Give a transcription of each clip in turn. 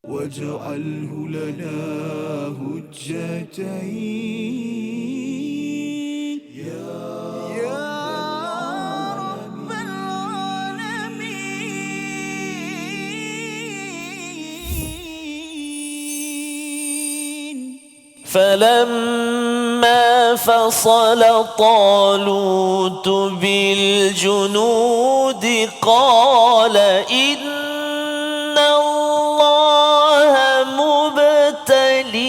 واجعله لنا هجتين يا رب العالمين. فلما فصل طالوت بالجنود قال إن الله مبتليكم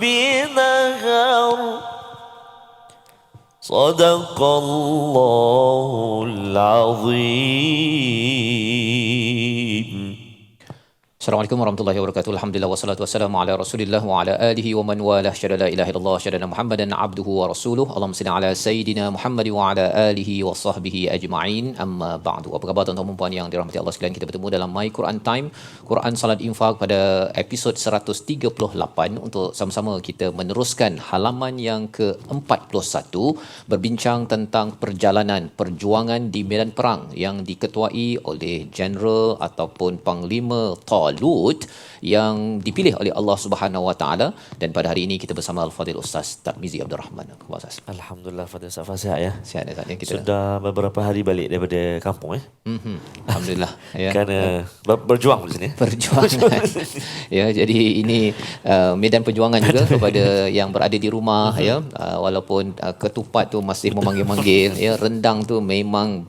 بنهر صدق الله العظيم. Assalamualaikum warahmatullahi wabarakatuh. Alhamdulillah wassalatu wassalamu ala Rasulillah wa ala alihi wa man walah. Syada la ilaha illallah, syada Muhammadan abduhu wa rasuluh. Allahumma salli ala sayidina Muhammad wa ala alihi wa sahbihi ajma'in. Amma ba'du. Apa khabar tuan-tuan dan puan yang dirahmati Allah sekalian? Kita bertemu dalam My Quran Time, Quran Salat Infak pada episod 138 untuk sama-sama kita meneruskan halaman yang ke-41 berbincang tentang perjuangan di medan perang yang diketuai oleh General ataupun Panglima Talut yang dipilih oleh Allah Subhanahu Wa Taala. Dan pada hari ini kita bersama Al-Fadhil Ustaz Tarmizi Abdul Rahman. Alhamdulillah, Fadil Safa sihat ya. Sihat ya, kita sudah beberapa hari balik daripada kampung Alhamdulillah ya. Kerana berjuang di sini. Perjuangan. Ya, jadi ini medan perjuangan juga kepada yang berada di rumah ya. Walaupun ketupat tu masih memanggil-manggil ya, rendang tu memang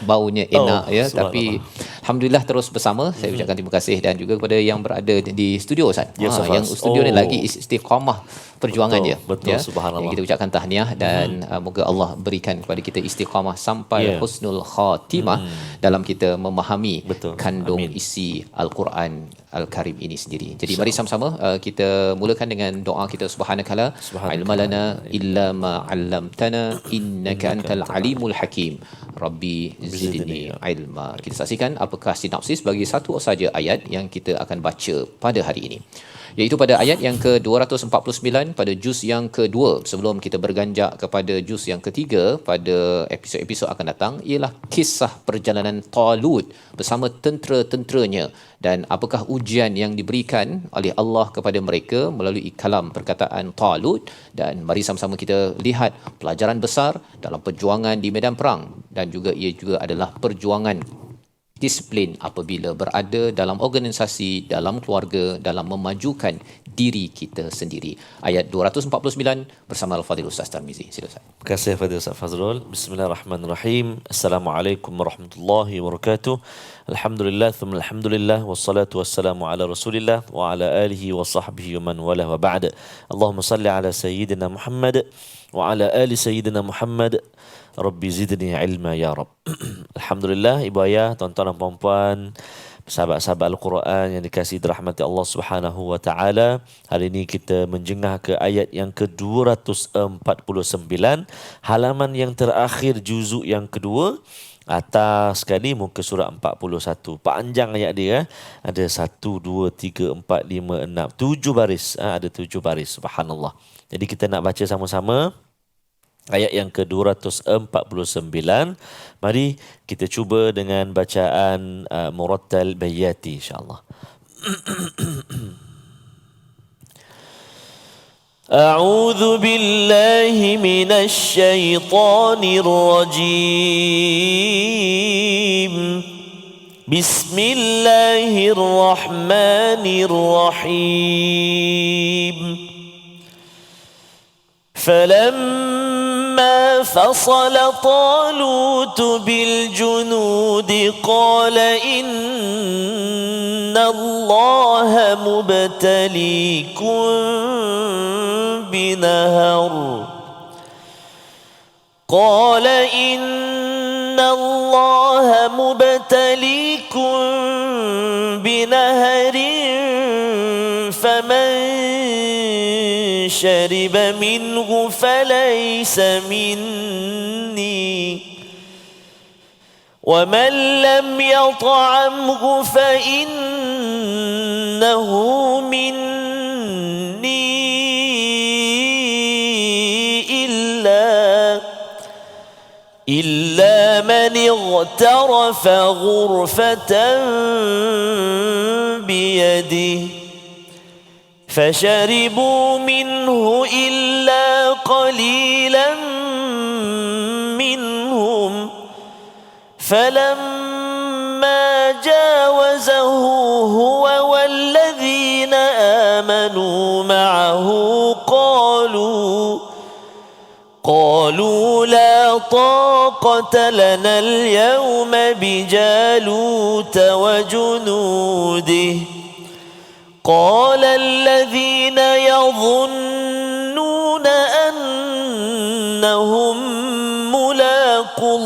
baunya enak ya, tapi alhamdulillah terus bersama. Saya ucapkan terima kasih dan juga kepada yang berada di studio Ustaz. Yang studio ni lagi istiqamah perjuangan dia. Betul, ya. subhanallah. Kita ucapkan tahniah dan moga Allah berikan kepada kita istiqamah sampai husnul khatimah dalam kita memahami kandung isi Al-Quran Al-Karim ini sendiri. Jadi mari sama-sama kita mulakan dengan doa kita. Subhanakala ilma lana illa ma 'allamtana innaka antal alimul hakim. Rabbi zidni ilma. Kita saksikan apakah sinopsis bagi satu saja ayat yang kita akan baca pada hari ini, iaitu pada ayat yang ke-249 pada juz yang kedua. Sebelum kita berganjak kepada juz yang ketiga pada episod-episod akan datang, ialah kisah perjalanan Talut bersama tentera-tenteranya dan apakah ujian yang diberikan oleh Allah kepada mereka melalui kalam perkataan Talut. Dan mari sama-sama kita lihat pelajaran besar dalam perjuangan di medan perang, dan juga ia juga adalah perjuangan disiplin apabila berada dalam organisasi, dalam keluarga, dalam memajukan diri kita sendiri. Ayat 249 bersama Al-Fadhil Ustaz Tarmizi. Sila Ustaz. Terima kasih Fadil Ustaz Fazrul. Bismillahirrahmanirrahim. Assalamualaikum warahmatullahi wabarakatuh. Alhamdulillah thumma alhamdulillah wassalatu wassalamu ala Rasulillah wa ala alihi wa sahbihi wa man wala wa ba'da. Allahumma salli ala sayyidina Muhammad wa ala ali sayyidina Muhammad. Rabbi zidni ilma ya Rabb. Alhamdulillah, ibu ayah, tuan-tuan dan puan-puan, sahabat-sahabat Al-Quran yang dikasihi dirahmati Allah Subhanahu wa taala. Hari ini kita menjengah ke ayat yang ke-249, halaman yang terakhir juzuk yang kedua. Atas sekali muka surat 41. Panjang ayat dia. Ada 1, 2, 3, 4, 5, 6, 7 baris. Ada 7 baris. Subhanallah. Jadi kita nak baca sama-sama ayat yang ke-249. Mari kita cuba dengan bacaan Murattal Bayati insya-Allah. A'udzu billahi minasy syaithanir rajim. Bismillahirrahmanirrahim. فلما فصل طالوت بالجنود قال إن الله مبتليكم بنهر قال إن الله مبتليكم بنهر فمن شرب منه فليس مني ومن لم يطعمه فإنه مني إلا من اغترف غرفة بيده فشربوا منه إلا قليلا منهم فلما جاوزه هو والذين آمنوا معه قالوا لا طاقة لنا اليوم بجالوت وجنوده قال الذين يظنون أنهم ملاقو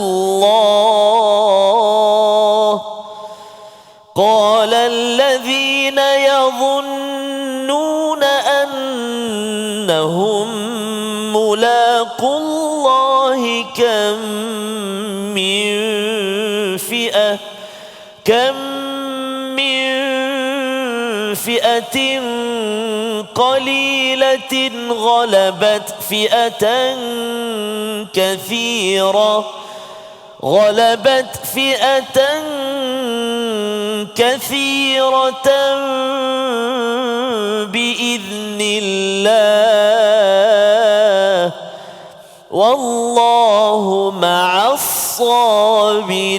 الله كم من فئة قليلة غلبت فئة كثيرة بإذن الله والله مع الصابرين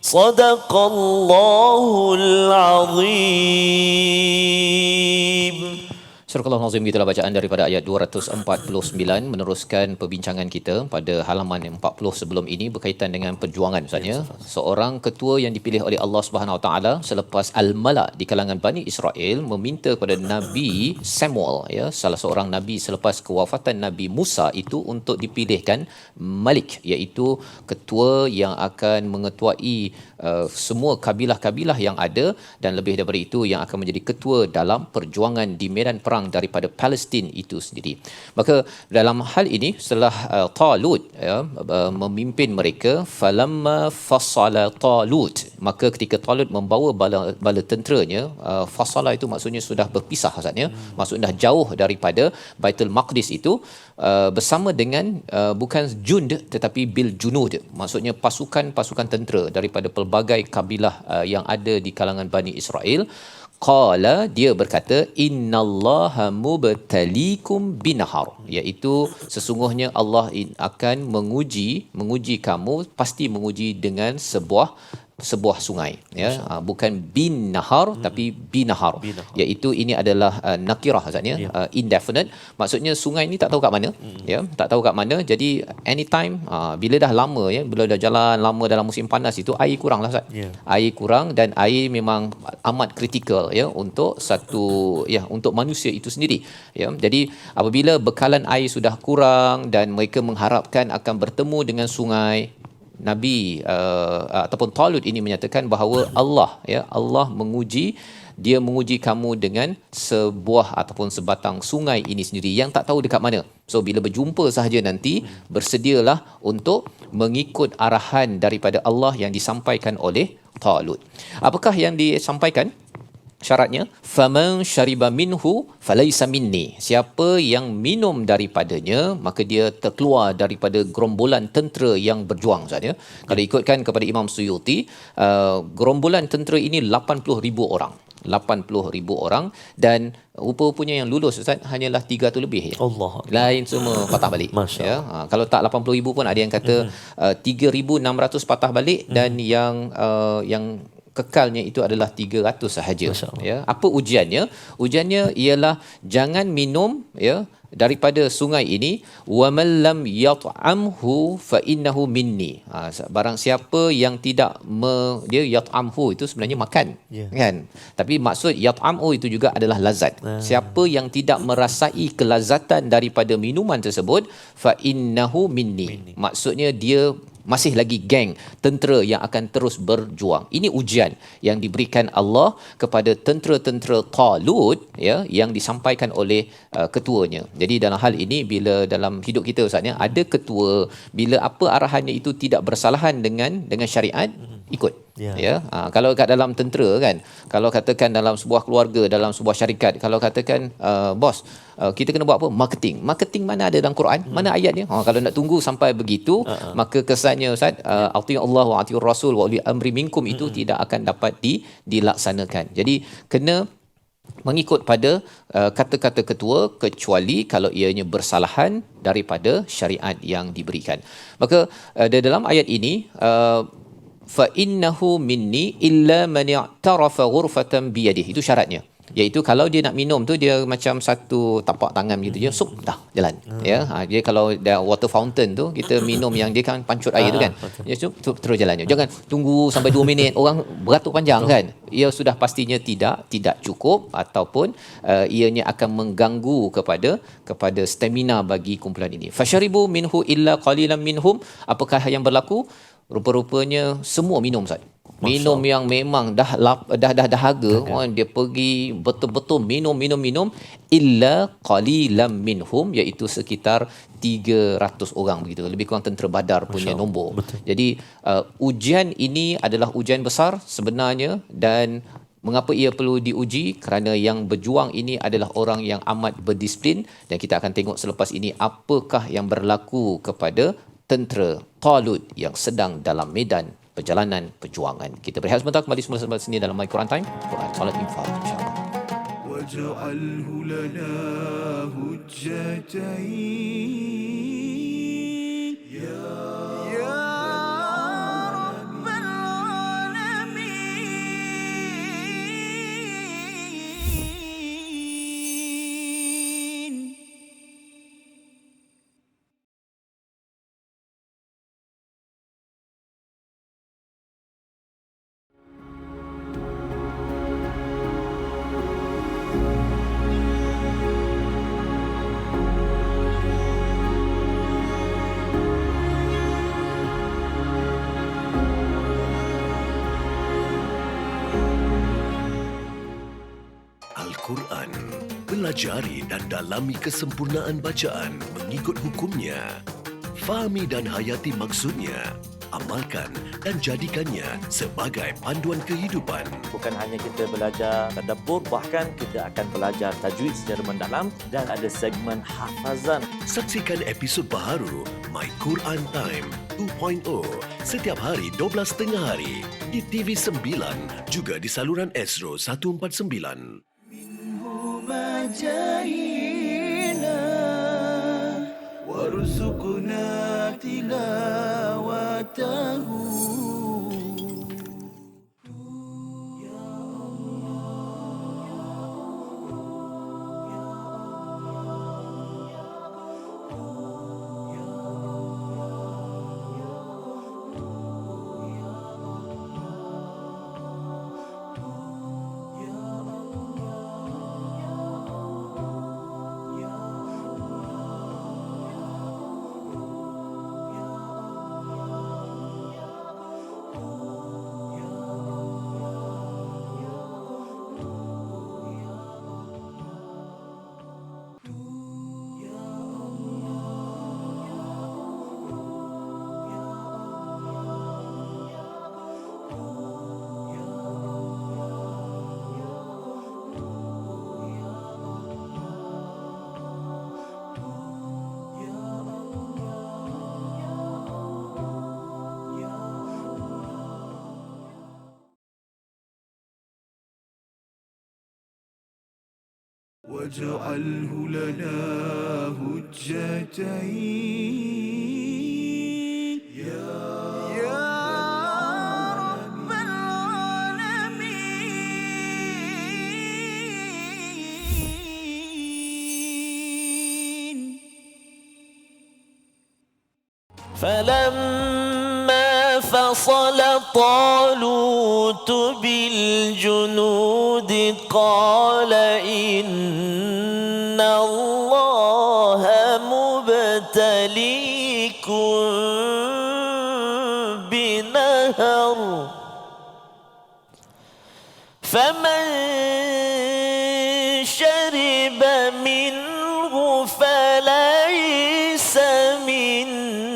صدق الله العظيم. Surah Al-Azim, gitulah bacaan daripada ayat 249 meneruskan perbincangan kita pada halaman 40 sebelum ini berkaitan dengan perjuangan misalnya seorang ketua yang dipilih oleh Allah Subhanahu Wa Taala selepas Al-Mala di kalangan Bani Israel meminta kepada Nabi Samuel, ya, salah seorang nabi selepas kewafatan Nabi Musa itu untuk dipilihkan Malik, iaitu ketua yang akan mengetuai semua kabilah-kabilah yang ada dan lebih daripada itu yang akan menjadi ketua dalam perjuangan di medan perang daripada Palestin itu sendiri. Maka dalam hal ini setelah Talut memimpin mereka, falamma fasala Talut, maka ketika Talut membawa bala tenteranya, fasala itu maksudnya sudah berpisah, maksudnya maksudnya jauh daripada Baitul Maqdis itu, bersama dengan bukan jund tetapi bil junud, maksudnya pasukan tentera daripada pelbagai kabilah yang ada di kalangan Bani Israel. Qala, dia berkata, innallaha mubtalikum binahar, iaitu sesungguhnya Allah akan menguji kamu, pasti menguji dengan sebuah sungai, ya, bukan bin nahar tapi binahar, iaitu ini adalah nakirah, maksudnya indefinite, maksudnya sungai ni tak tahu kat mana, ya, tak tahu kat mana. Jadi anytime bila dah lama, ya, bila dah jalan lama dalam musim panas itu air kurang lah, air kurang, dan air memang amat kritikal, ya, untuk untuk manusia itu sendiri, ya. Jadi apabila bekalan air sudah kurang dan mereka mengharapkan akan bertemu dengan sungai, Nabi ataupun Talut ini menyatakan bahawa Allah menguji kamu dengan sebuah ataupun sebatang sungai ini sendiri yang tak tahu dekat mana. So bila berjumpa sahaja nanti, bersedialah untuk mengikut arahan daripada Allah yang disampaikan oleh Talut. Apakah yang disampaikan? Syaratnya, faman syariba minhu falaisa minni, siapa yang minum daripadanya maka dia terkeluar daripada gerombolan tentera yang berjuang, saja. Kalau ikutkan kepada Imam Suyuti, gerombolan tentera ini 80,000 orang, dan rupa-rupanya yang lulus, Ustaz, hanyalah 300 lebih, ya. Allah. Lain semua patah balik, ya. Kalau tak 80,000 pun ada yang kata 3,600 patah balik, dan yang kekalnya itu adalah 300 sahaja, ya. Apa ujiannya? Ujiannya ialah jangan minum, ya, daripada sungai ini. Wa man lam yat'amhu fa innahu minni. Barang siapa yang tidak dia yat'amhu itu sebenarnya makan, kan? Tapi maksud yat'amu itu juga adalah lazat. Siapa yang tidak merasai kelazatan daripada minuman tersebut, fa innahu minni. Maksudnya dia masih lagi geng tentera yang akan terus berjuang. Ini ujian yang diberikan Allah kepada tentera-tentera Talut, ya, yang disampaikan oleh ketuanya. Jadi dalam hal ini, bila dalam hidup kita, Ustaz, ada ketua, bila apa arahannya itu tidak bersalahan dengan syariat, ikut. Ya. Ya, kalau kat dalam tentera kan, kalau katakan dalam sebuah keluarga, dalam sebuah syarikat, kalau katakan bos, kita kena buat apa? Marketing mana ada dalam Quran? Mana ayat dia? Kalau nak tunggu sampai begitu, maka kesannya Ustaz, atiiu Allah wa atiiur Rasul wa uli amri minkum itu tidak akan dapat dilaksanakan. Jadi kena mengikut pada kata-kata ketua, kecuali kalau ianya bersalahan daripada syariat yang diberikan. Maka dalam ayat ini fa innahu minni illa man i'tarafa ghurfatan bi yadihi, itu syaratnya, iaitu kalau dia nak minum tu dia macam satu tapak tangan gitu je, sup dah jalan. Ya, dia kalau dah water fountain tu kita minum yang dia kan pancut air tu kan, dia sup terus jalannya, jangan tunggu sampai 2 minit orang beratuk panjang kan, ia sudah pastinya tidak cukup, ataupun ianya akan mengganggu kepada stamina bagi kumpulan ini. Fasharibu minhu illa qalilan minhum, apakah yang berlaku? Rupa-rupanya semua minum, Ustaz. Minum yang memang dah dahaga, dia pergi betul-betul minum illa qalilan minhum, iaitu sekitar 300 orang begitu, lebih kurang tentera Badar punya nombor. Betul. Jadi ujian ini adalah ujian besar sebenarnya, dan mengapa ia perlu diuji? Kerana yang berjuang ini adalah orang yang amat berdisiplin, dan kita akan tengok selepas ini apakah yang berlaku kepada tentera Talut yang sedang dalam medan perjalanan perjuangan. Kita berehat sebentar, kembali semula selepas ini dalam My Quran Time, Quran Salat Infak, insya-Allah. waj'alhu lana hujjatain ya rabbal alamin. Al-Quran. Pelajari dan dalami kesempurnaan bacaan mengikut hukumnya. Fahami dan hayati maksudnya. Amalkan dan jadikannya sebagai panduan kehidupan. Bukan hanya kita belajar tadabbur, bahkan kita akan belajar tajwid secara mendalam dan ada segmen hafazan. Saksikan episod baharu My Quran Time 2.0 setiap hari 12.30 hari di TV9, juga di saluran Astro 149. مجاهينا وارزقنا تلاوته واجعله لنا هجتين يا رب العالمين. فلما فصل طالوت بالجنود قال إن الله مبتليكم بنهر فمن شرب منه فليس مني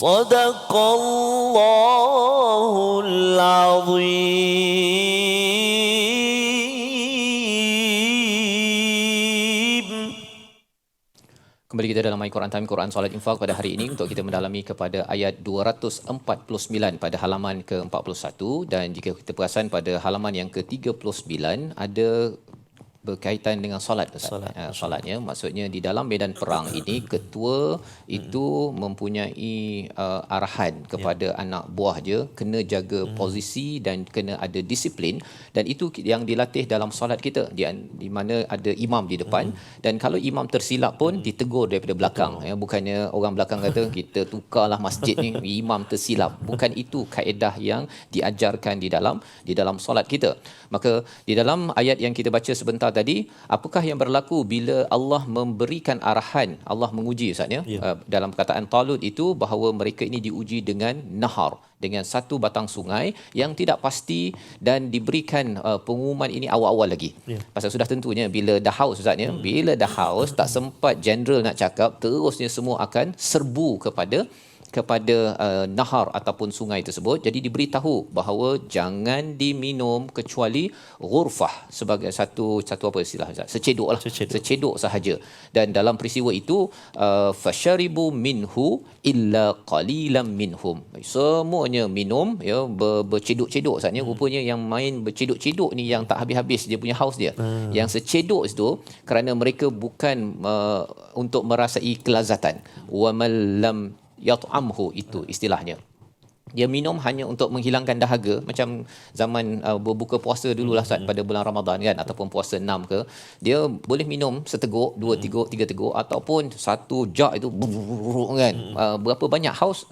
Sadaqallahul Azim. Kembali kita dalam My Quran Time, Quran Solat Infak pada hari ini untuk kita mendalami kepada ayat 249 pada halaman ke-41, dan jika kita perasan pada halaman yang ke-39 ada berkaitan dengan solat, solatnya maksudnya di dalam medan perang ini ketua itu mempunyai arahan kepada anak buah dia kena jaga posisi dan kena ada disiplin, dan itu yang dilatih dalam solat kita di mana ada imam di depan, dan kalau imam tersilap pun ditegur daripada belakang, ya, bukannya orang belakang kata kita tukarlah masjid ni imam tersilap, bukan itu kaedah yang diajarkan di dalam solat kita. Maka di dalam ayat yang kita baca sebentar tadi, apakah yang berlaku bila Allah memberikan arahan, Allah menguji Ustaz ya? Dalam perkataan Talut itu bahawa mereka ini diuji dengan nahar, dengan satu batang sungai yang tidak pasti, dan diberikan pengumuman ini awal-awal lagi. Pasal sudah tentunya bila dah haus Ustaz ya, bila dah haus tak sempat general nak cakap, terusnya semua akan serbu kepada nahar ataupun sungai tersebut. Jadi diberitahu bahawa jangan diminum kecuali ghurfah, sebagai satu apa istilah Ustaz? Secedok sahaja. Dan dalam peristiwa itu fasharibu minhu illa qalilan minhum. Semuanya minum, ya, bercedok-cedok Ustaz ya. Rupanya yang main bercedok-cedok ni yang tak habis-habis dia punya haus dia. Yang secedok itu kerana mereka bukan untuk merasai kelazatan. Wa man lam yat'amhu, itu istilahnya. Dia minum hanya untuk menghilangkan dahaga, macam zaman berbuka puasa dululah Ustaz, pada bulan Ramadan kan, ataupun puasa 6 ke, dia boleh minum seteguk, 2 teguk, 3 teguk, ataupun satu jug itu kan. Berapa banyak haus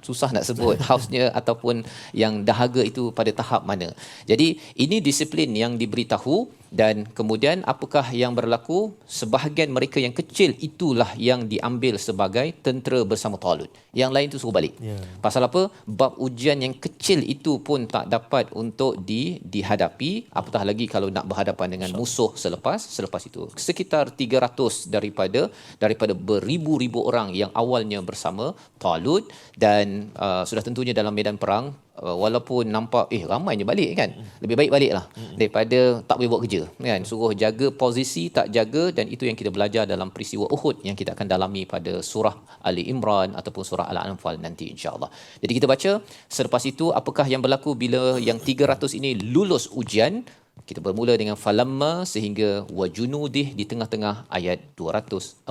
susah nak sebut hausnya ataupun yang dahaga itu pada tahap mana. Jadi ini disiplin yang diberitahu, dan kemudian apakah yang berlaku? Sebahagian mereka yang kecil itulah yang diambil sebagai tentera bersama Talut. Yang lain tu suruh balik. Pasal apa? Bab ujian yang kecil itu pun tak dapat untuk dihadapi, apatah lagi kalau nak berhadapan dengan musuh selepas itu. Sekitar 300 daripada beribu-ribu orang yang awalnya bersama Talut, dan sudah tentunya dalam medan perang, walaupun nampak ramainya balik kan, lebih baik baliklah daripada tak boleh buat kerja kan, suruh jaga posisi tak jaga. Dan itu yang kita belajar dalam peristiwa Uhud yang kita akan dalami pada surah Ali Imran ataupun surah Al-Anfal nanti insya-Allah. Jadi kita baca selepas itu apakah yang berlaku bila yang 300 ini lulus ujian. Kita bermula dengan falamma sehingga wajunudih di tengah-tengah ayat 249.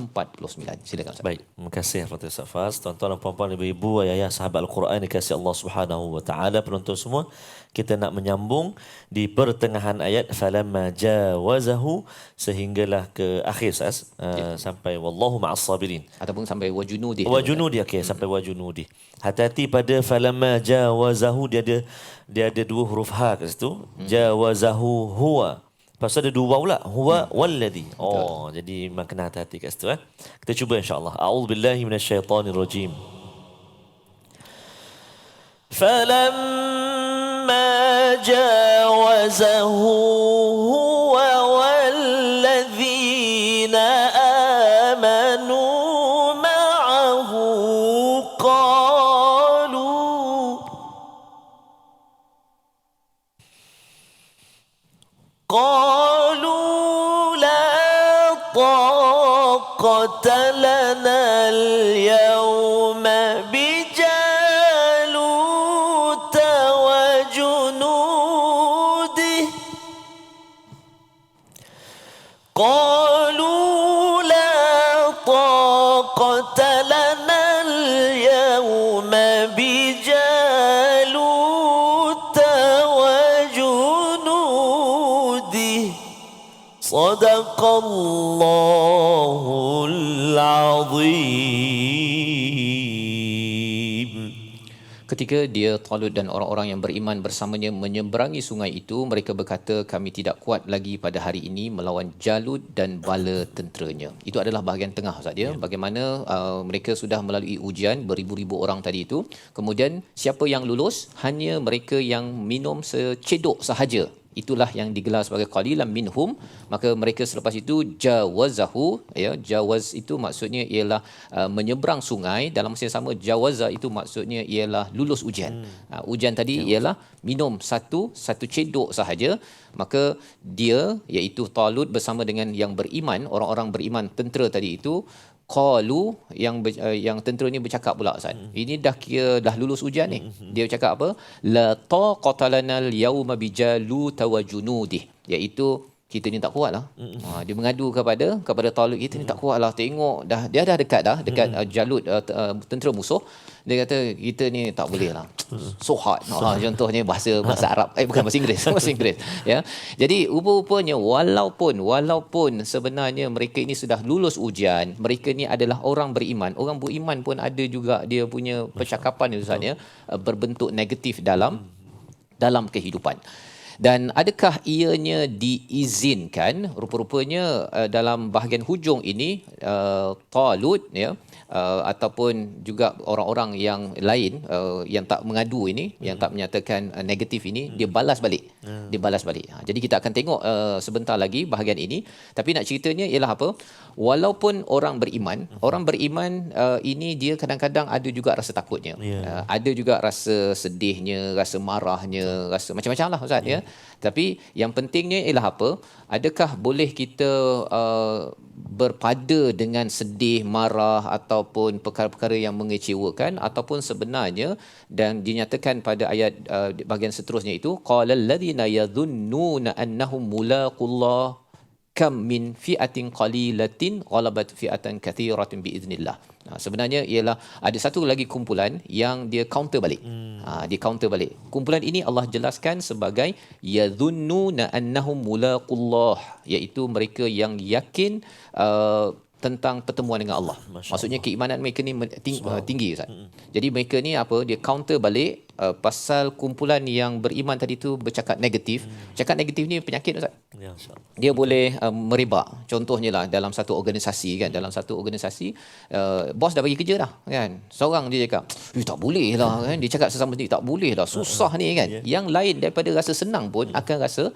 Silakan Ustaz. Baik, terima kasih Fatih Ustaz Faz. Tuan-tuan dan puan-puan, ibu-ibu, ayah-ayah sahabat Al-Quran dikasihi Allah Subhanahu wa taala, penonton semua, kita nak menyambung di pertengahan ayat falamma jawazahu sehinggalah ke akhir Ustaz, sampai wallahu ma'as sabirin, ataupun sampai wajunudih. Okey, sampai wajunudih. Hati-hati pada falamma jawazahu, dia ada dua huruf ha kat situ. Jawazahu huwa. Pasal ada dua waw pula. Huwa walladhi. Jadi memang kena hati-hati kat situ. Kita cuba insya-Allah. A'udzubillahi minasyaitonirrajim. Falamma jawazahu huwa walladhina amanu ma'ahu قالوا لا طاقة لنا اليوم بجالوت وجنوده قالوا لا طاقة لنا اليوم بجالوت وجنوده صدق الله العظيم. Ketika dia Talut dan orang-orang yang beriman bersamanya menyeberangi sungai itu, mereka berkata, kami tidak kuat lagi pada hari ini melawan Jalut dan bala tenteranya. Itu adalah bahagian tengah Ustaz ya. Bagaimana mereka sudah melalui ujian beribu-ribu orang tadi itu. Kemudian siapa yang lulus? Hanya mereka yang minum secedok sahaja. itulah yang digelar sebagai qalilan minhum, maka mereka selepas itu jawazahu, ya, jawaz itu maksudnya ialah menyeberang sungai. Dalam masa yang sama jawaza itu maksudnya ialah lulus ujian. Ujian tadi ialah minum satu cedok sahaja, maka dia iaitu Talut bersama dengan yang beriman, orang-orang beriman tentera tadi itu, qalu, yang tentera ni bercakap pula Ustaz. Ini dah lulus ujian ni. Dia bercakap apa? La taqata lanal yauma bijalut wa junudih, iaitu kita ni tak kuat lah. Dia mengadu kepada Talut, kita ni tak kuat lah. Tengok dia dah dekat Jalut, tentera musuh. Dia kata kita ni tak boleh lah. So hard. Contohnya bahasa Arab. Bukan bahasa Inggeris. Bahasa Inggeris. Ya. Jadi rupa-rupanya walaupun sebenarnya mereka ini sudah lulus ujian, mereka ni adalah orang beriman. Orang beriman pun ada juga dia punya percakapan Ustaz, berbentuk negatif dalam kehidupan. Dan adakah ianya diizinkan? Rupa-rupanya dalam bahagian hujung ini Talut, ataupun juga orang-orang yang lain yang tak mengadu ini, yang tak menyatakan negatif ini, dia balas balik. Jadi kita akan tengok sebentar lagi bahagian ini. Tapi nak ceritanya ialah apa? Walaupun orang beriman ini dia kadang-kadang ada juga rasa takutnya. Ada juga rasa sedihnya, rasa marahnya, rasa macam-macam lah Ustaz, ya. Tapi yang pentingnya ialah apa? Adakah boleh kita berpada dengan sedih, marah ataupun perkara-perkara yang mengecewakan, ataupun sebenarnya, dan dinyatakan pada ayat bahagian seterusnya itu, qalal ladzina yadhunnuna annahum mulaqullah kam min fi'atin qalilatin ghalabat fi'atan katsiratin biiznillah. Sebenarnya ialah ada satu lagi kumpulan yang dia counter balik. Dia counter balik. Kumpulan ini Allah jelaskan sebagai yadhunnuna annahum mulaqullah, iaitu mereka yang yakin tentang pertemuan dengan Allah. Maksudnya keimanan mereka ni tinggi Ustaz. Jadi mereka ni apa? Dia counter balik pasal kumpulan yang beriman tadi tu bercakap negatif. Cakap negatif ni penyakit Ustaz. Ya, dia boleh merebak. Contohnya lah dalam satu organisasi kan, bos dah bagi kerja dah kan. Seorang dia cakap, tak boleh lah kan. Dia cakap sesama sendiri, tak boleh lah, susah ni kan. Yang lain daripada rasa senang pun akan rasa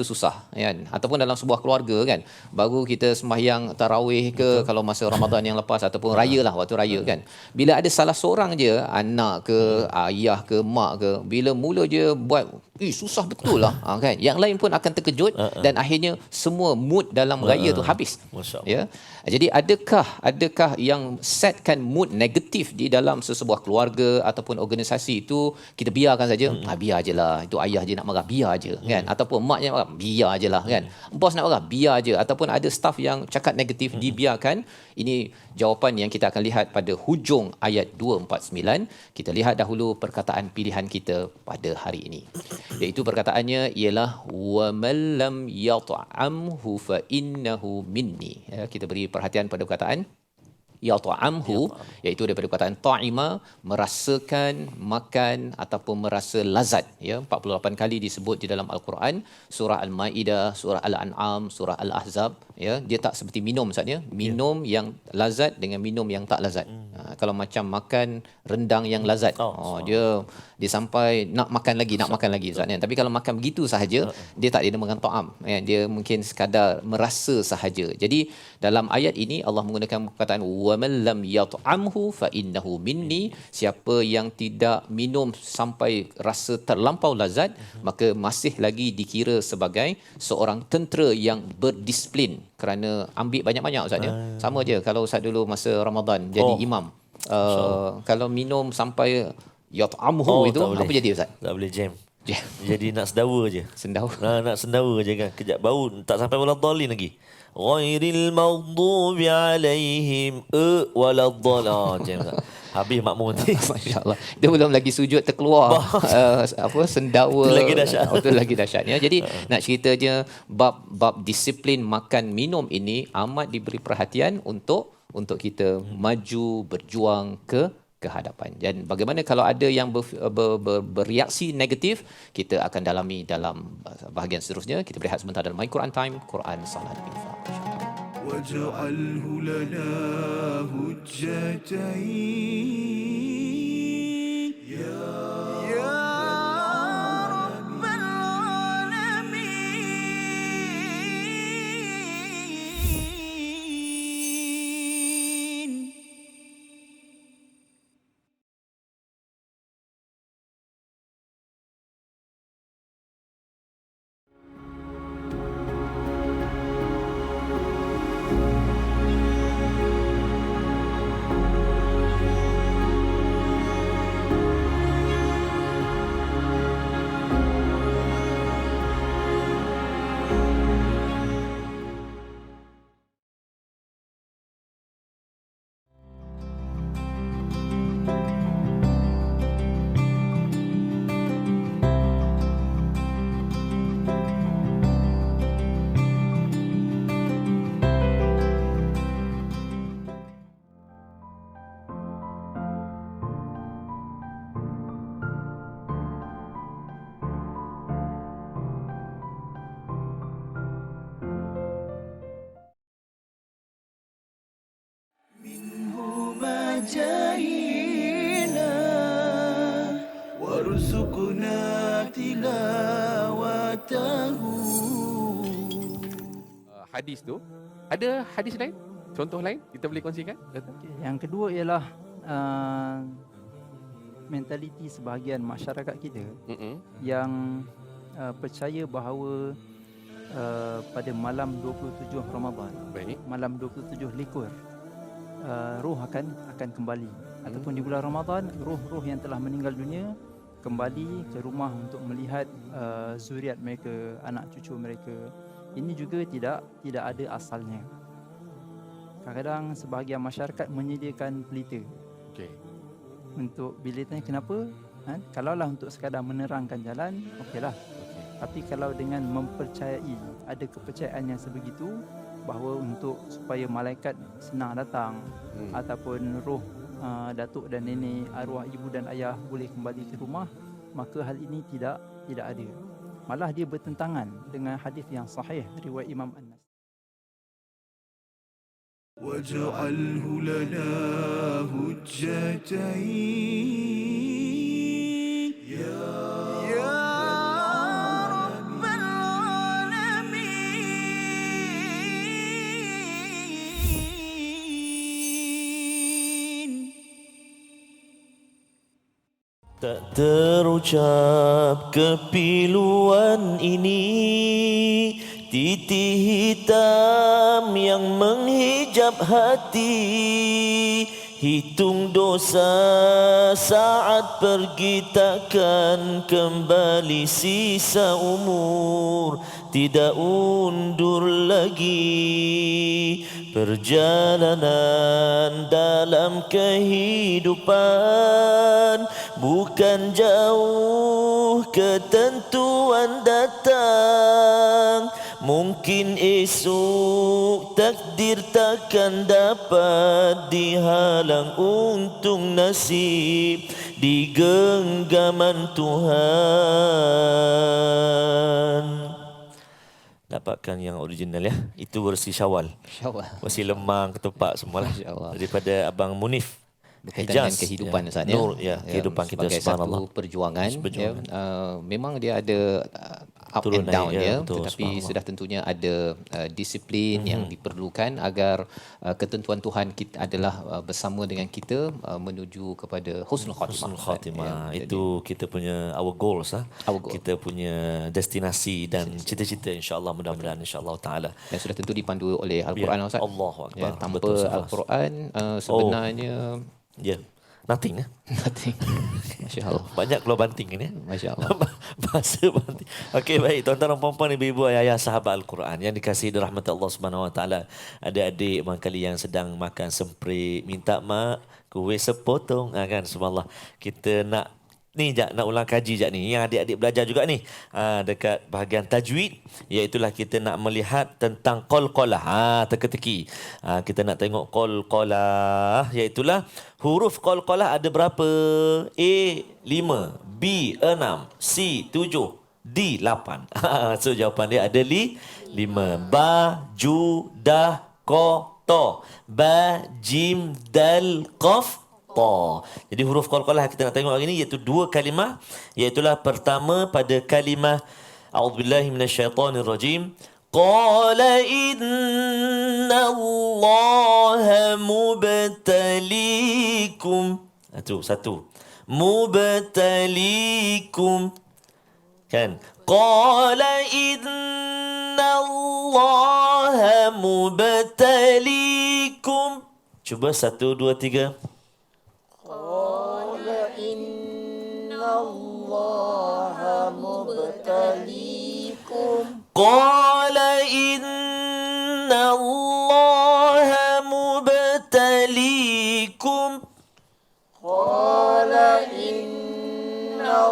susah kan. Ataupun dalam sebuah keluarga kan, baru kita sembahyang tarawih ke, kalau masa Ramadan yang lepas ataupun raya lah, waktu raya kan. Bila ada salah seorang je, anak ke, ayah ke, mak ke, bila mula je buat susah betul lah kan, yang lain pun akan terkejut dan akhirnya semua mood dalam raya tu habis. Ya. Jadi adakah yang setkan mood negatif di dalam sesebuah keluarga ataupun organisasi itu kita biarkan saja? Biar je lah, itu ayah je nak marah, biar je kan, ataupun mak nak marah, biar je lah kan, bos nak marah, biar je, ataupun ada staff yang cakap negatif, dibiarkan. Ini jawapan yang kita akan lihat pada hujung ayat 249. Kita lihat dahulu perkataan pilihan kita pada hari ini, iaitu perkataannya ialah wa man lam yat'amhu fa innahu minni. Kita beri perhatian pada perkataan yat'amhu, iaitu daripada perkataan ta'ima, merasakan, makan ataupun merasa lazat. 48 kali disebut di dalam Al-Quran, surah Al-Maidah, surah Al-An'am, surah Al-Ahzab. Dia tak seperti minum saja, minum yang lazat dengan minum yang tak lazat. Kalau macam makan rendang yang lazat, dia sampai nak makan lagi Ustaz. Tapi kalau makan begitu sahaja, dia tak dinamakan ta'am. Dia mungkin sekadar merasa sahaja. Jadi dalam ayat ini Allah menggunakan perkataan wa man lam yat'amhu fa innahu minni, siapa yang tidak minum sampai rasa terlampau lazat, maka masih lagi dikira sebagai seorang tentera yang berdisiplin, kerana ambil banyak-banyak Ustaz. Sama je kalau Ustaz dulu masa Ramadan jadi imam, kalau minum sampai yat'amhu itu apa jadi Ustaz? Tak boleh jam. Jadi nak sendawa je. Nak sendawa je kan. Kejap bau tak sampai waladhdallin lagi. Ghairil maghdubi alaihim waladhdallin. Jam tak. Habis makmum ni. Masya-Allah. Dia belum lagi sujud terkeluar sendawa. Itu lagi dahsyat. Jadi nak ceritanya bab disiplin makan minum ini amat diberi perhatian untuk kita maju berjuang ke hadapan. Dan bagaimana kalau ada yang bereaksi negatif, kita akan dalami dalam bahagian seterusnya. Kita berehat sebentar dalam My Quran Time, Quran Salat Infaq. وَاجْعَلْهُ لَنَا هُجَّتَيْنِ يَا رَبَّ الْعَالَمِينَ ذقنا تلاوته. Hadis tu, ada hadis lain? Contoh lain kita boleh kongsikan? Yang kedua ialah mentaliti sebahagian masyarakat kita yang percaya bahawa pada malam 27 Ramadan, Baik. malam 27 likur, roh akan kembali. Ataupun di bulan Ramadan, roh-roh yang telah meninggal dunia kembali ke rumah untuk melihat zuriat mereka, anak cucu mereka. Ini juga tidak ada asalnya. Kadang-kadang sebahagian masyarakat menyediakan pelita. Okey. Untuk bila tanya kenapa, kalaulah untuk sekadar menerangkan jalan, okeylah. Tapi kalau dengan mempercayai, ada kepercayaan yang sebegitu bahawa untuk supaya malaikat senang datang ataupun roh datuk dan nenek, arwah ibu dan ayah boleh kembali ke rumah, maka hal ini tidak ada. Malah dia bertentangan dengan hadis yang sahih riwayat Imam An-Nasai. واجعله لنا هجتين يا رب العالمين. Tak terucap kepiluan ini, titik hitam yang menghijab hati. Hitung dosa saat pergi takkan kembali, sisa umur tidak undur lagi. Perjalanan dalam kehidupan bukan jauh, ketentuan datang. Mungkin esok takdir takkan dapat dihalang, untung nasib di genggaman Tuhan. Dapatkan yang original ya. Itu versi Syawal. Versi Lemang, Ketupat semualah. Daripada Abang Munif. Berkaitan dengan kehidupan Ustaz ya. Nur, ya, kehidupan kita subhanallah. Satu perjuangan. Ya, memang dia ada up turun and down naik, ya, betul, tetapi sudah tentunya ada disiplin yang diperlukan agar ketentuan Tuhan kita adalah bersama dengan kita menuju kepada husnul khatimah. Husnul khatimah. Ya, Itu kita punya our goals Our goal. Kita punya destinasi dan cita-cita insya-Allah, mudah-mudahan insya-Allah taala. Dan sudah tentu dipandu oleh Al-Quran Ustaz. Allahu akbar. Ya, tanpa Betul, Ustaz. Al-Quran sebenarnya nothing nothing. Masya-Allah. Banyak keluar banting ni. Masya-Allah. Bahasa banting. Okey, baik tuan-tuan dan puan-puan, ibu-ibu, ayah-ayah, sahabat Al-Quran yang dikasihi rahmat Allah Subhanahu Wa Taala. Adik-adik barangkali yang sedang makan semprit, minta mak kuih sepotong kan, subhanallah. Kita nak nak ulang kaji jap ni. Yang adik-adik belajar juga ni dekat bahagian tajwid, iaitulah kita nak melihat tentang qalqalah. Teka-teki. Kita nak tengok qalqalah, iaitulah huruf qalqalah ada berapa? A 5, B 6, C 7, D 8. So jawapan dia ada 5. Ba, ju, dah, ko, to. Ba, jim, dal, qaf, ta. Jadi huruf qalqalah kita nak tengok hari ini iaitu dua kalimah, iaitulah pertama pada kalimah a'udzubillahi minasyaitonirrajim, qala innallaha mubtaliikum. Itu satu, mubtaliikum kan, qala innallaha mubtaliikum. Cuba 1 2 3. Qala innallaha mubtaliikum. Qala innallaha mubtaliikum. Qala innallaha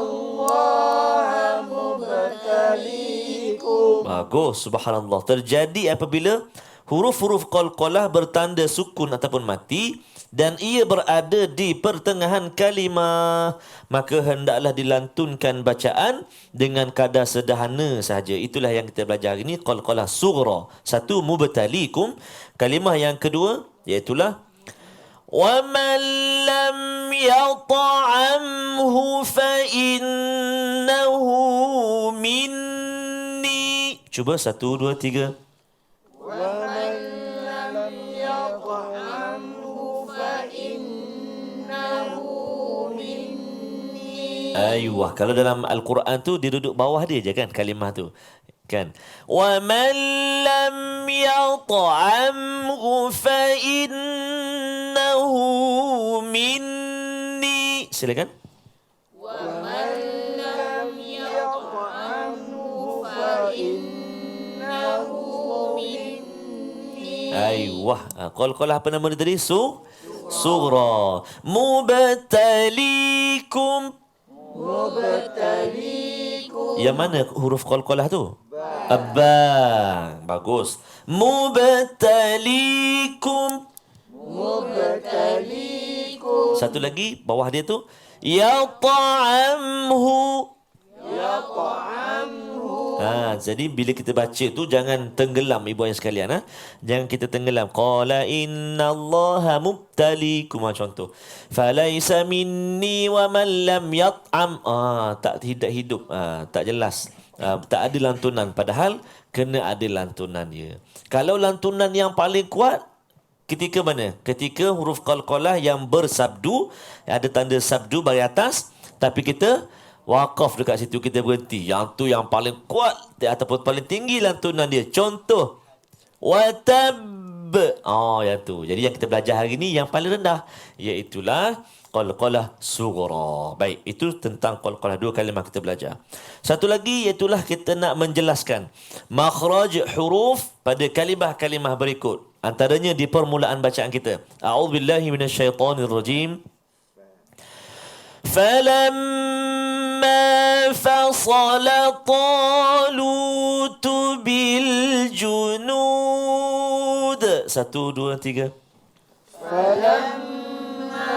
mubtaliikum. Bagus, subhanallah. Terjadi apabila huruf-huruf qalqalah bertanda sukun ataupun mati dan ia berada di pertengahan kalimah, maka hendaklah dilantunkan bacaan dengan kadar sederhana sahaja. Itulah yang kita belajar hari ini, qalqalah sughra. Satu, mubtaliikum. Kalimah yang kedua iaitulah وَمَنْ لَمْ يَطْعَمْهُ فَإِنَّ Cuba 1, 2, 3. Ayuh, kalau dalam Al-Quran tu dia duduk bawah dia je kan kalimah tu. Kan? Wa man lam yat'amhu fa innahu minni. Silakan. Ayuh, qal-qalah apa nama dia tadi? Sughra. Mubtalikum. Yang mana huruf qalqalah tu? Abang. Bagus. Mubtalikum. Satu lagi bawah dia tu yat'amhu. Jadi bila kita baca tu jangan tenggelam ibu ayah sekalian. Jangan kita tenggelam. Qala innallaha mubtalikum, contoh. Falaisa minni wa man lam yat'am. Tak tidak hidup. Tak jelas. Tak ada lantunan. Padahal kena ada lantunan dia. Kalau lantunan yang paling kuat ketika mana? Ketika huruf qalqalah yang bersabdu, ada tanda sabdu bagi atas, tapi kita wakaf dekat situ, kita berhenti. Yang tu yang paling kuat ataupun paling tinggi lantunan dia. Contoh, watab. Yang tu. Jadi yang kita belajar hari ni yang paling rendah, iaitulah qalqalah sughra. Baik, itu tentang qalqalah. 2 kalimah kita belajar. Satu lagi iaitulah kita nak menjelaskan makhraj huruf pada kalimah-kalimah berikut. Antaranya di permulaan bacaan kita. A'udzubillahi minasyaitonirrajim. فَلَمَّا فَصَلَ طَالُوتُ بِالْجُنُودِ 1, 2, 3. فَلَمَّا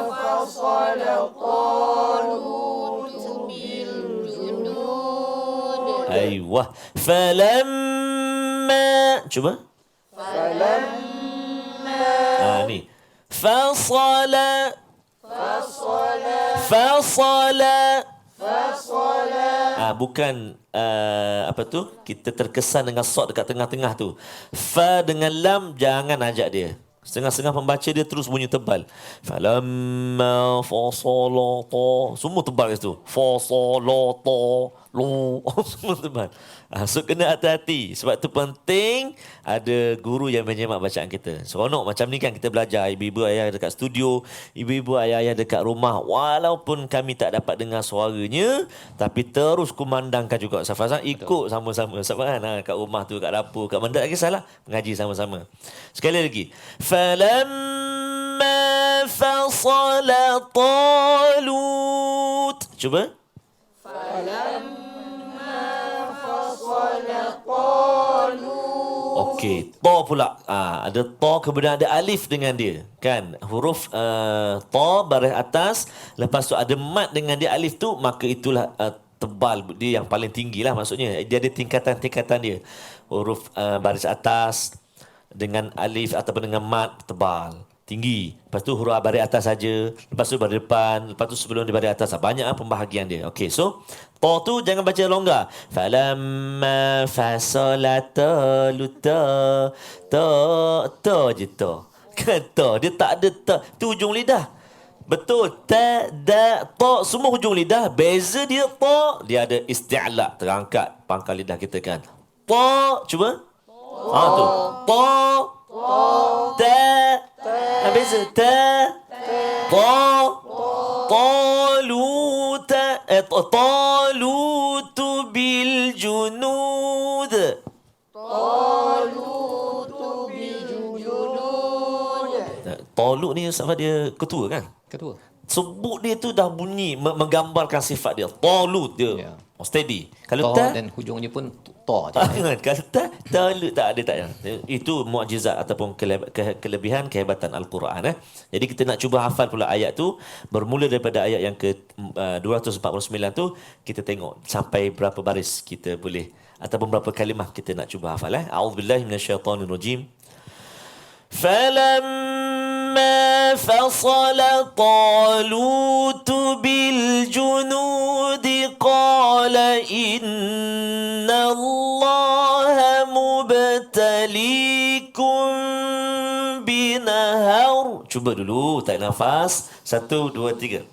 فَصَلَ طَالُوتُ بِالْجُنُودِ Ayuh. فَلَمَّا. Cuba. فَلَمَّا Ni. فَصَلَ. Bukan apa tu? Kita terkesan dengan sod dekat tengah-tengah tu. Fa dengan lam jangan ajak dia. Setengah-setengah pembaca dia terus bunyi tebal. Falamma fasalata. Semua tebal kat situ. Fasalata. Lu. Semua tebal. So kena hati-hati. Sebab tu penting ada guru yang menyemak bacaan kita. Seronok macam ni kan kita belajar. Ibu-ibu ayah dekat studio, ibu-ibu ayah dekat rumah. Walaupun kami tak dapat dengar suaranya, tapi terus kumandangkan juga. Ustaz Fazal ikut sama-sama. Sebab kan kat rumah tu, kat dapur, kat mana tak kisahlah. Mengaji sama-sama. Sekali lagi. Falamma fasala Talut. Cuba. Okey, ta pula. Ada ta kemudian ada alif dengan dia. Kan? Huruf ta baris atas, lepas tu ada mat dengan dia alif tu, maka itulah tebal dia yang paling tinggi lah maksudnya. Dia ada tingkatan-tingkatan dia. Huruf baris atas dengan alif ataupun dengan mat tebal, tinggi. Lepas tu huruf baris atas saja, lepas tu baris depan, lepas tu sebelum dia baris atas. Banyak pembahagian dia. Okey, so ta tu jangan baca longgar. Falamma fasalata luta. Ta je ta. Kan ta, dia tak ada ta. Tu hujung lidah. Betul. Ta, da, ta semua hujung lidah. Beza dia ta, dia ada isti'la, terangkat pangkal lidah kita kan. Ta, cuba. Tu. Ta. Ta. Beza ta. Ta. Taluta. Talutu bil junud. Talut ni sebab dia ketua kan? Ketua. Sebut dia tu dah bunyi menggambarkan sifat dia. Talut dia. Ya. Steady. Kalau Ta tak dan hujungnya pun ta je. kalau talut tak ada. Itu mukjizat ataupun kelebihan kehebatan Al-Quran. Jadi kita nak cuba hafal pula ayat tu. Bermula daripada ayat yang ke 249 tu, kita tengok sampai berapa baris kita boleh ataupun berapa kalimah kita nak cuba hafal. A'udzubillahi minasyaitonirrajim. فَلَمَّا فَصَلَ طَالُوتُ بِالْجُنُودِ قَالَ إِنَّ اللَّهَ Cuba dulu, tarik nafas. 1, 2, 3.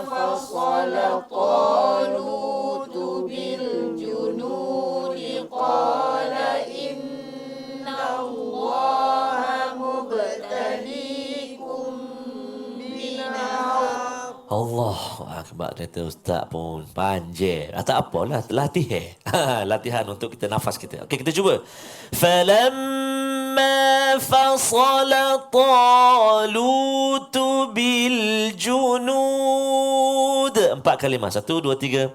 فصل طالوت بالجنود قال إن الله مبتليكم بنهر. Allahu Akbar, kata ustaz pun panjang. Tak apalah, latihan. Latihan untuk kita nafas kita. Okey, kita cuba. Falamma fasala Talut bil junud. 4 kalimah. 1, 2, 3.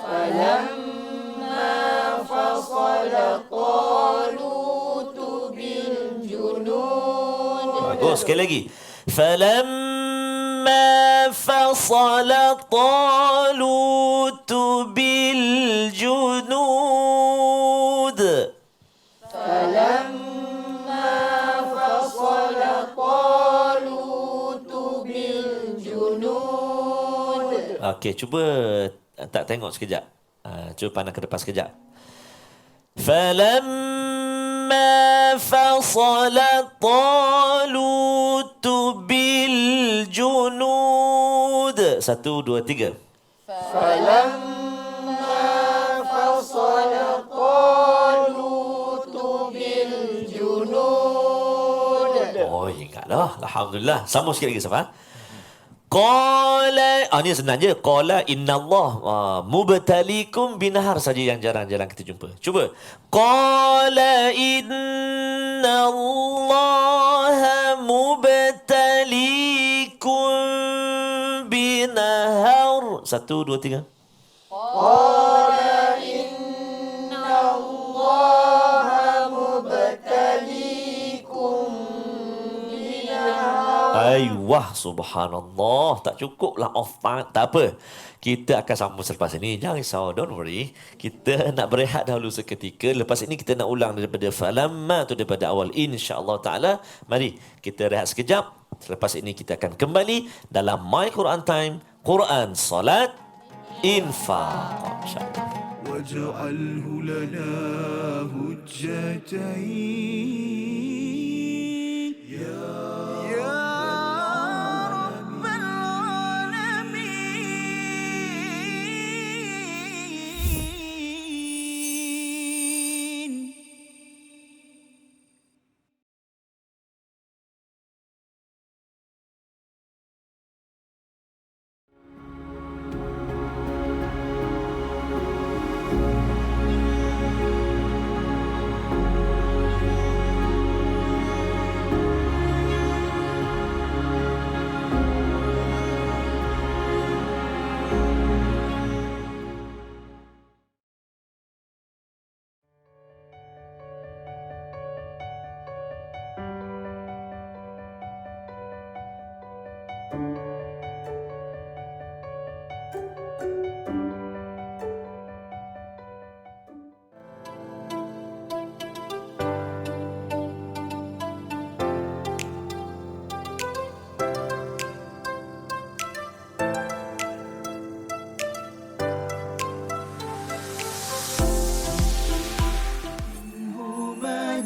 فلما فصل طالوت بالجنود. Bagus, sekali lagi. Falamma fasala Talut bil junud. فلما فصل طالوت بالجنود. Okey, cuba tak tengok sekejap. Cuba pandang ke depan sekejap. Falamma fasala Talut bil junud. 1, 2, 3. فلما فصل طالوت بالجنود. Oh, ingatlah. Alhamdulillah. Sama sikit lagi, Safa. Qala, ni senang je. Qala innallah mubtalikum binahar saja yang jarang-jarang kita jumpa. Cuba. Qala innallaha mubtalikum binahar. 1, 2, 3. قال إن الله مبتليكم بنهر. Aywah, subhanallah. Tak cukup lah off time. Tak apa. Kita akan sambung selepas ini. Jangan risau, don't worry. Kita nak berehat dahulu seketika. Lepas ini kita nak ulang daripada falamma tu daripada awal, insya-Allah taala. Mari kita rehat sekejap. Selepas ini kita akan kembali dalam My Quran Time, Quran, Salat, Infaq. Insya-Allah. واجعله لنا هجتين يا رب العالمين.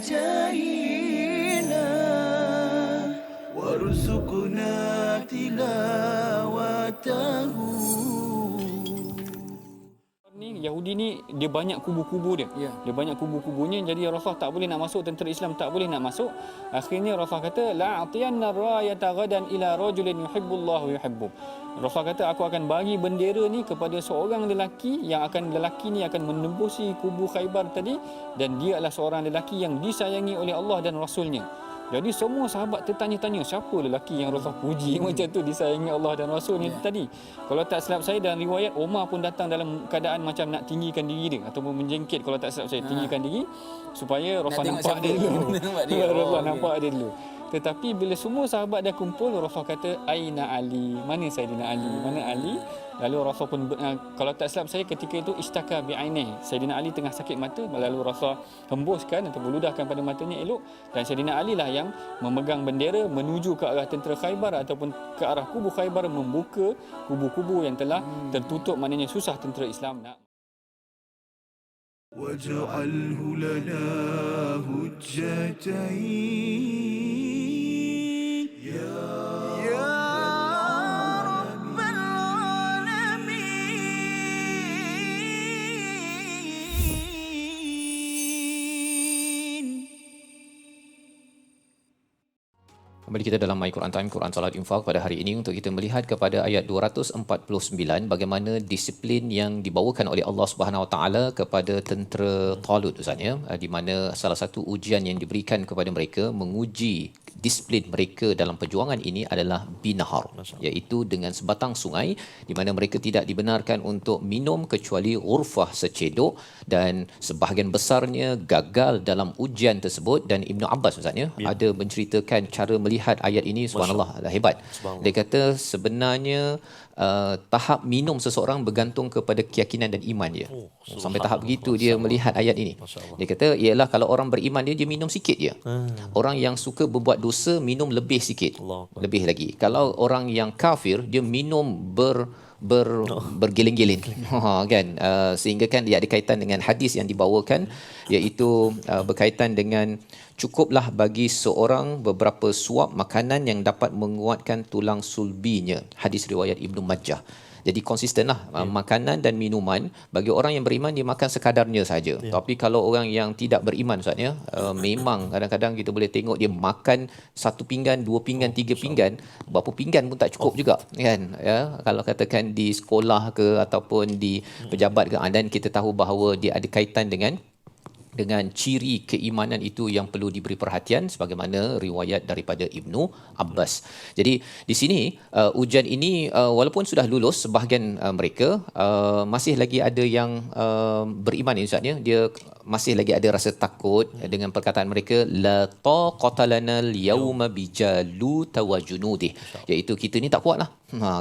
جاهنا وارزقنا تلاوته. Yahudi ni dia banyak kubu-kubu dia. Dia banyak kubu-kubunya, jadi Rasulullah tak boleh nak masuk, tentera Islam tak boleh nak masuk. Akhirnya Rasulullah kata la atiyanna rayata ghadan ila rajulin yuhibbullahu wa yuhibbu. Rasulullah kata aku akan bagi bendera ni kepada seorang lelaki lelaki ni akan menembusi kubu Khaybar tadi, dan dia adalah seorang lelaki yang disayangi oleh Allah dan Rasulnya. Jadi semua sahabat tertanya-tanya siapa lelaki yang Rasulullah puji macam tu, disayangi Allah dan Rasul ni tadi. Kalau tak silap saya dalam riwayat, Umar pun datang dalam keadaan macam nak tinggikan diri dia ataupun menjengkit, kalau tak silap saya tinggikan diri supaya Rasulullah nampak dia dulu. Rasulullah nampak dia dulu. Tetapi bila semua sahabat dah kumpul, Rasulullah kata aina Ali, mana Saidina Ali, mana Ali? Lalu Rasul pun kalau tak silap saya ketika itu istaka bi'ainihi, Saidina Ali tengah sakit mata, lalu Rasul hembuskan atau beludahkan pada matanya elok, dan Saidina Ali lah yang memegang bendera menuju ke arah tentera Khaybar ataupun ke arah kubu Khaybar, membuka kubu-kubu yang telah tertutup, maknanya susah tentera Islam nak واجعله لنا هجتين يا رب العالمين. Kembali kita dalam My Quran Time, Quran Salat Infak pada hari ini untuk kita melihat kepada ayat 249 bagaimana disiplin yang dibawakan oleh Allah Subhanahu Wa Taala kepada tentera Talut, Ustaz, ya, di mana salah satu ujian yang diberikan kepada mereka menguji disiplin mereka dalam perjuangan ini adalah binahar, iaitu dengan sebatang sungai di mana mereka tidak dibenarkan untuk minum kecuali ghurfah secedok, dan sebahagian besarnya gagal dalam ujian tersebut. Dan Ibnu Abbas, Ustaz, ya, ada menceritakan cara melihat ayat ini, subhanallah, hebat. Dia kata sebenarnya tahap minum seseorang bergantung kepada keyakinan dan iman dia. Sampai tahap begitu dia melihat ayat ini. Dia kata ialah kalau orang beriman dia minum sikit je. Orang yang suka berbuat dosa minum lebih sikit. Lebih lagi. Kalau orang yang kafir dia minum bergiling-giling. Kan, sehingga kan dia ada kaitan dengan hadis yang dibawakan, iaitu berkaitan dengan cukuplah bagi seorang beberapa suap makanan yang dapat menguatkan tulang sulbinya. Hadis riwayat Ibnu Majah. Jadi konsistenlah makanan dan minuman. Bagi orang yang beriman dia makan sekadarnya saja. Tapi kalau orang yang tidak beriman, Ustaz, ya, memang kadang-kadang kita boleh tengok dia makan 1 pinggan, 2 pinggan, 3 pinggan, berapa pinggan pun tak cukup juga, kan, ya. Kalau katakan di sekolah ke ataupun di pejabat ke, dan kita tahu bahawa dia ada kaitan dengan ciri keimanan itu yang perlu diberi perhatian sebagaimana riwayat daripada Ibnu Abbas. Jadi di sini ujian ini walaupun sudah lulus sebahagian mereka, masih lagi ada yang beriman, Ustaz, ya, dia masih lagi ada rasa takut dengan perkataan mereka la taqata lana al-yawma bijalut wa junudih, iaitu kita ni tak kuatlah.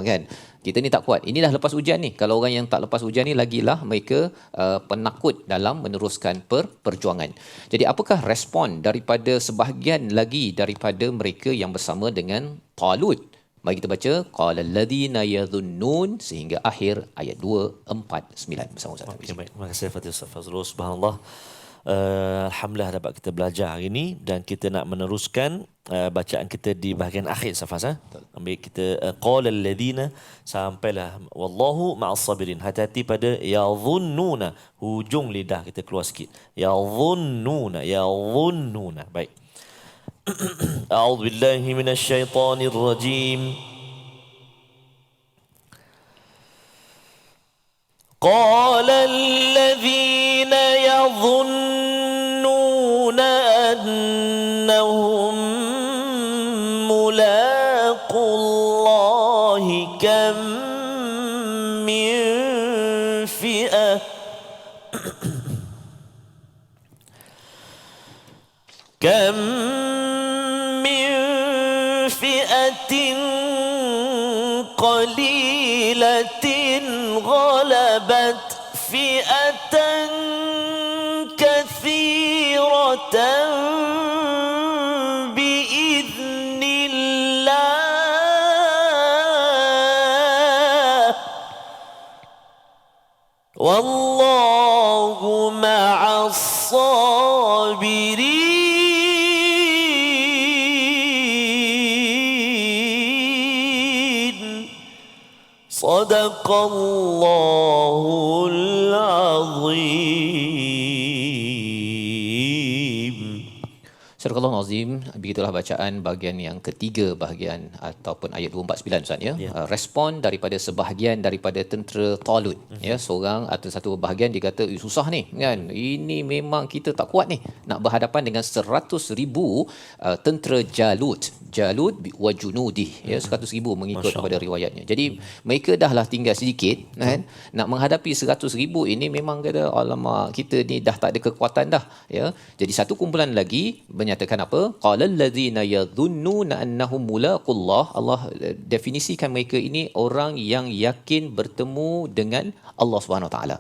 Kan, kita ni tak kuat. Inilah lepas ujian ni. Kalau orang yang tak lepas ujian ni lagilah mereka penakut dalam meneruskan perjuangan. Jadi apakah respon daripada sebahagian lagi daripada mereka yang bersama dengan Talut? Mari kita baca qala alladhina yadhunnun sehingga akhir ayat 249 bersama Ustaz. Okay, baik. Terima kasih Fatih Ustaz Fazrul. Subhanallah. Alhamdulillah dapat kita belajar hari ini dan kita nak meneruskan bacaan kita di bahagian akhir Safas. Ambil kita qala alladhina sampailah wallahu ma'as sabirin. Hati-hati pada yadhunnuna, hujung lidah kita keluar sikit. Yadhunnuna. Baik. A'udzu billahi minasy syaithanir rajim. قال الذين يظنون أنهم ملاقو الله كم من فئة قليلة غلبت فئة كثيرة بإذن الله والله مع الصابرين صدق الله العظيم. Surah Al-Azim. Begitulah bacaan bahagian yang ketiga, bahagian ataupun ayat 249, Ustaz, ya. Respon daripada sebahagian daripada tentera Talut, ya, seorang atau satu bahagian dia kata susah ni, kan, ini memang kita tak kuat ni nak berhadapan dengan 100,000 tentera Jalut wa junudih, ya, 100,000 mengikut kepada riwayatnya. Jadi mereka dahlah tinggal sedikit, kan, nak menghadapi 100,000 ini memang kata alamak kita ni dah tak ada kekuatan dah, ya. Jadi satu kumpulan lagi menyatakan apa? Qalal ladzina yadhunnuna annahum mulaqullah. Allah definisikan mereka ini orang yang yakin bertemu dengan Allah Subhanahu Wa Taala.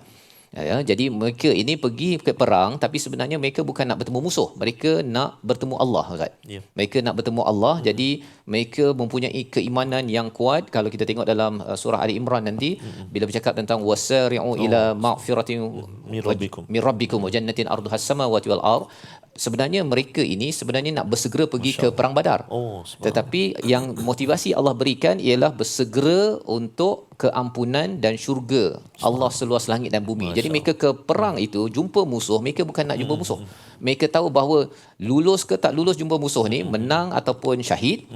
Ya, jadi mereka ini pergi ke perang tapi sebenarnya mereka bukan nak bertemu musuh. Mereka nak bertemu Allah, Ustaz. Ya. Mereka nak bertemu Allah. Jadi mereka mempunyai keimanan yang kuat. Kalau kita tengok dalam surah Ali Imran nanti bila bercakap tentang wasari'u ila maghfiratin Min rabbikum. min rabbikum wa jannatin arduhas samawati wal ard. Sebenarnya mereka ini sebenarnya nak bersegera pergi ke perang Badar. Oh, subhanallah. Tetapi yang motivasi Allah berikan ialah bersegera untuk keampunan dan syurga Allah seluas langit dan bumi. Jadi mereka ke perang itu jumpa musuh, mereka bukan nak jumpa musuh. Mereka tahu bahawa lulus ke tak lulus jumpa musuh ni, menang ataupun syahid,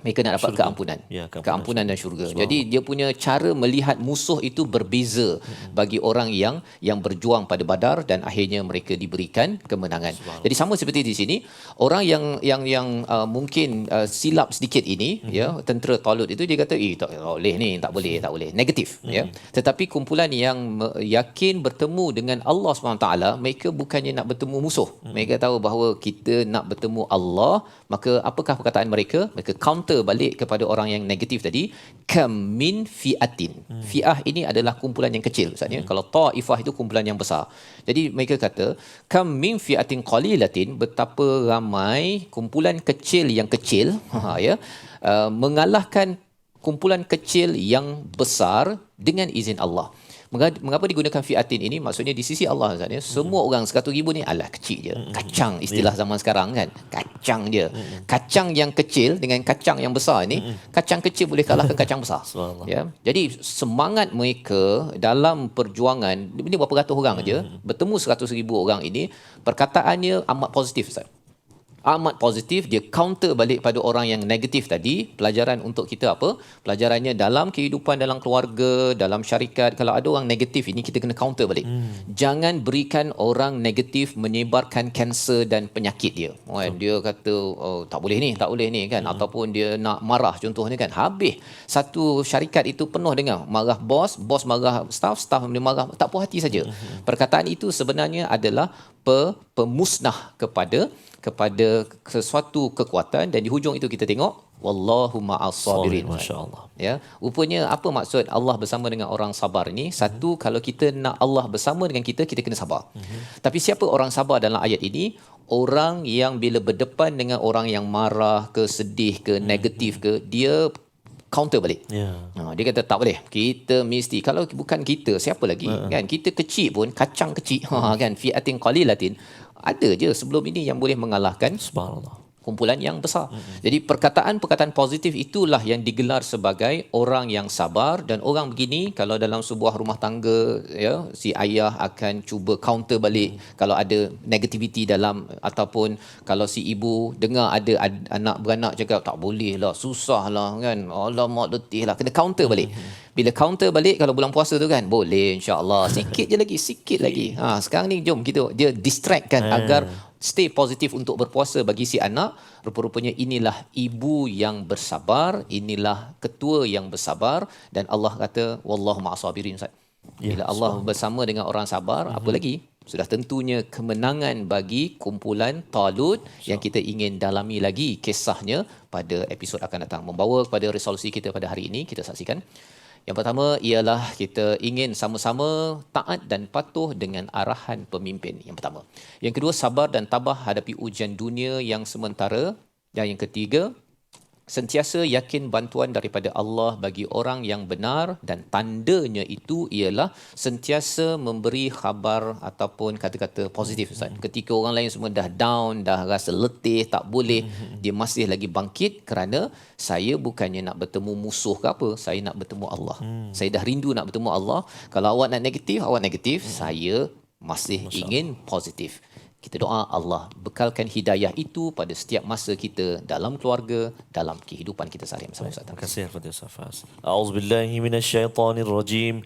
mereka nak dapat Syurga. keampunan. Ya, Keampunan dan syurga. Jadi dia punya cara melihat musuh itu berbeza bagi orang yang berjuang pada Badar dan akhirnya mereka diberikan kemenangan. Jadi sama seperti di sini, orang yang mungkin silap sedikit ini ya, tentera Talut itu dia kata tak boleh ni, tak boleh, negatif ya. Tetapi kumpulan yang yakin bertemu dengan Allah SWT, mereka bukannya nak bertemu musuh. Mereka tahu bahawa kita nak bertemu Allah, maka apakah perkataan mereka? Mereka counter balik kepada orang yang negatif tadi, kam min fiatin. Fiah ini adalah kumpulan yang kecil maksudnya. Kalau taifah itu kumpulan yang besar. Jadi mereka kata kam min fiatin qalilatin, betapa ramai kumpulan kecil yang kecil ya, mengalahkan kumpulan kecil yang besar dengan izin Allah. Mengapa digunakan fiatin ini? Maksudnya di sisi Allah Ustaz, semua orang 100,000 ni alah kecil je. Kacang istilah zaman sekarang kan. Kacang je. Kacang yang kecil dengan kacang yang besar ni, kacang kecil boleh kalahkan kacang besar. Ya. Jadi semangat mereka dalam perjuangan, ini berapa ratus orang aja, bertemu 100,000 orang ini, perkataannya amat positif Ustaz. Amat positif, dia counter balik pada orang yang negatif tadi. Pelajaran untuk kita apa? Pelajarannya dalam kehidupan, dalam keluarga, dalam syarikat, kalau ada orang negatif ini kita kena counter balik. Jangan berikan orang negatif menyebarkan kanser dan penyakit dia. Dia kata tak boleh ni kan, ataupun dia nak marah contohnya kan. Habis satu syarikat itu penuh dengan marah bos marah staff marah, tak puas hati saja. Perkataan itu sebenarnya adalah pemusnah kepada sesuatu kekuatan, dan di hujung itu kita tengok wallahu ma'as sabirin. Masya-Allah. Ya, rupanya apa maksud Allah bersama dengan orang sabar ini? Satu, kalau kita nak Allah bersama dengan kita kena sabar. Tapi siapa orang sabar dalam ayat ini? Orang yang bila berdepan dengan orang yang marah ke, sedih ke, negatif ke, dia counter balik. Dia kata tak boleh. Kita mesti, kalau bukan kita, siapa lagi? Kan kita kecil pun, kacang kecil kan, fi'atin qalilatin. Ada je sebelum ini yang boleh mengalahkan kumpulan yang besar. Jadi perkataan-perkataan positif itulah yang digelar sebagai orang yang sabar. Dan orang begini, kalau dalam sebuah rumah tangga ya, si ayah akan cuba counter balik kalau ada negativity dalam, ataupun kalau si ibu dengar ada anak beranak cakap tak boleh lah, susah lah kan, alamak letih lah, kena counter balik. Bila counter balik kalau bulan puasa tu kan, boleh insya-Allah, sikit lagi. Sekarang ni jom dia distract kan agar stay positif untuk berpuasa bagi si anak. Rupa-rupanya inilah ibu yang bersabar, inilah ketua yang bersabar, dan Allah kata wallahu ma'as sabirin. Bila Allah bersama dengan orang sabar, apa lagi? Sudah tentunya kemenangan bagi kumpulan Talut yang kita ingin dalami lagi kisahnya pada episod akan datang. Membawa kepada resolusi kita pada hari ini, kita saksikan. Yang pertama ialah kita ingin sama-sama taat dan patuh dengan arahan pemimpin. Yang pertama. Yang kedua, sabar dan tabah hadapi ujian dunia yang sementara. Dan yang ketiga, sentiasa yakin bantuan daripada Allah bagi orang yang benar, dan tandanya itu ialah sentiasa memberi khabar ataupun kata-kata positif Ustaz. Ketika orang lain semua dah down, dah rasa letih, tak boleh, dia masih lagi bangkit kerana saya bukannya nak bertemu musuh ke apa, saya nak bertemu Allah. Saya dah rindu nak bertemu Allah. Kalau awak nak negatif, awak negatif, saya masih ingin positif. Kita doa Allah bekalkan hidayah itu pada setiap masa kita dalam keluarga, dalam kehidupan kita seharian. Terima kasih kepada Safas. A'udzubillahi minasyaitonirrajim.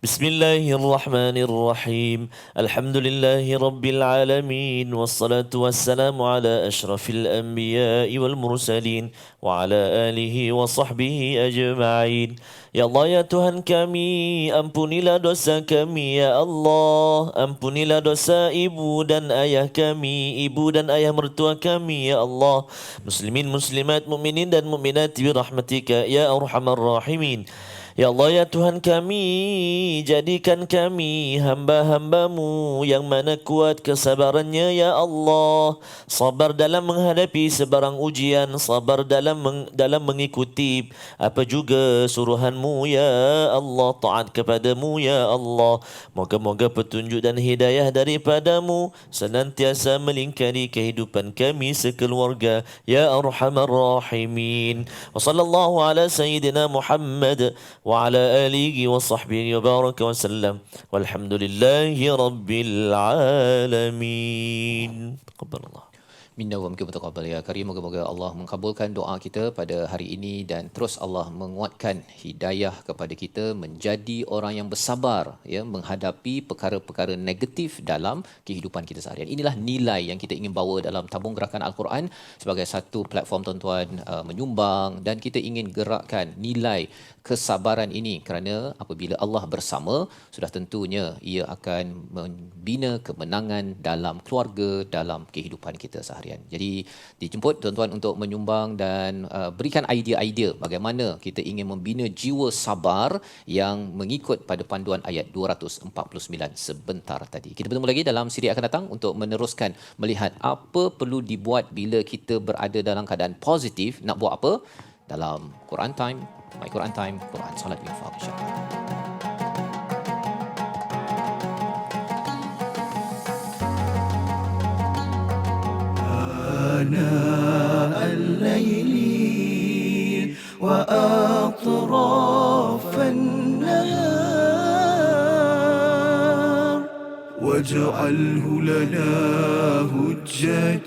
Bismillahirrahmanirrahim. Alhamdulillahi rabbil alamin, wassalatu wassalamu ala asyrafil anbiya'i wal mursalin wa ala alihi wa sahbihi ajma'in. Ya Allah, ya Tuhan kami, ampunilah dosa kami ya Allah. Ampunilah dosa ibu dan ayah kami, ibu dan ayah mertua kami ya Allah. Muslimin, muslimat, mukminin dan mukminat bi rahmatika ya arhamar rahimin. Ya Allah ya Tuhan kami, jadikan kami hamba-hambamu yang mana kuat kesabarannya ya Allah. Sabar dalam menghadapi sebarang ujian, sabar dalam mengikuti apa juga suruhanmu ya Allah, taat kepadamu ya Allah. Moga-moga petunjuk dan hidayah daripadamu senantiasa melingkari kehidupan kami sekeluarga ya Arhamar Rahimin. Wa sallallahu ala sayyidina Muhammad wa ala alihi wa sahbihi wa baraka wa sallam. Walhamdulillahi rabbil alamin. Taqabbalallah. Minna wa minkum taqabbal ya karim. Moga-moga Allah mengabulkan doa kita pada hari ini dan terus Allah menguatkan hidayah kepada kita menjadi orang yang bersabar ya menghadapi perkara-perkara negatif dalam kehidupan kita seharian. Inilah nilai yang kita ingin bawa dalam tabung gerakan Al-Quran sebagai satu platform tuan-tuan menyumbang, dan kita ingin gerakkan nilai kesabaran ini kerana apabila Allah bersama sudah tentunya ia akan membina kemenangan dalam keluarga, dalam kehidupan kita seharian. Jadi dijemput tuan-tuan untuk menyumbang dan berikan idea-idea bagaimana kita ingin membina jiwa sabar yang mengikut pada panduan ayat 249 sebentar tadi. Kita bertemu lagi dalam siri akan datang untuk meneruskan melihat apa perlu dibuat bila kita berada dalam keadaan positif. Nak buat apa? Dalam Quran Time, My Quran Time, Quran Salat Infaq insya-Allah. آناء الليل وأطراف النهار واجعله لنا هجتين